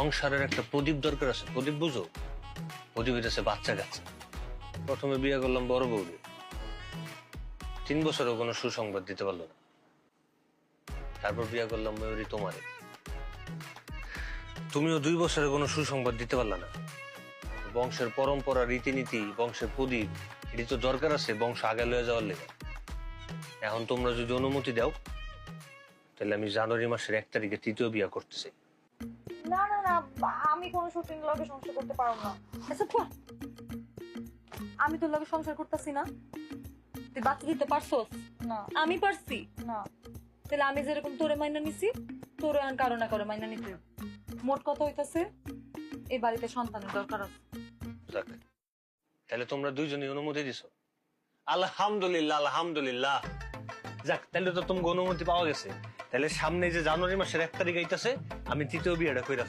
সংসারের একটা প্রদীপ দরকার আছে। প্রদীপ বুঝো? প্রদীপ হইতেছে বাচ্চা কাচ্চা। প্রথমে বিয়ে করলাম বড় বউরে, 3 বছরও কোনো সুসংবাদ দিতে পারলো না। তারপর বিয়ে করলাম ময়ূরী তোমারে, তুমিও 2 বছরে কোনো সুসংবাদ দিতে পারলা না। বংশের পরম্পরা, রীতিনীতি, বংশের প্রদীপ, এটি তো দরকার আছে বংশ আগে লয়ে যাওয়ার লেগে। এখন তোমরা যদি অনুমতি দাও তাহলে আমি জানুয়ারি মাসের 1 তারিখে 3য় বিয়ে করতেছি। না না না, আমি কোনো শুটিং লগে সংসার করতে পারবো না। আচ্ছা থাক, আমি তোর লগে সংসার করতেছি না। তুই বাচ্চা দিতে পারছস? না আমি পারছি। না, তাহলে আমি যেরকম তোরে মাইনা নিছি, তোরে আর কারো না কারো মাইনা নিতে হবে। মোট কথা হইতাছে এই বাড়িতে সন্তানের দরকার আছে। যাক, তাহলে তোমরা দুইজনই অনুমতি দিছো। আলহামদুলিল্লাহ, আলহামদুলিল্লাহ। যাক, তাহলে তো তোমাকে অনুমতি পাওয়া গেছে। তাহলে সামনে যে জানুয়ারি মাসের 1 তারিখ আইতাছে, আমি 3য় বিয়েটা কইরা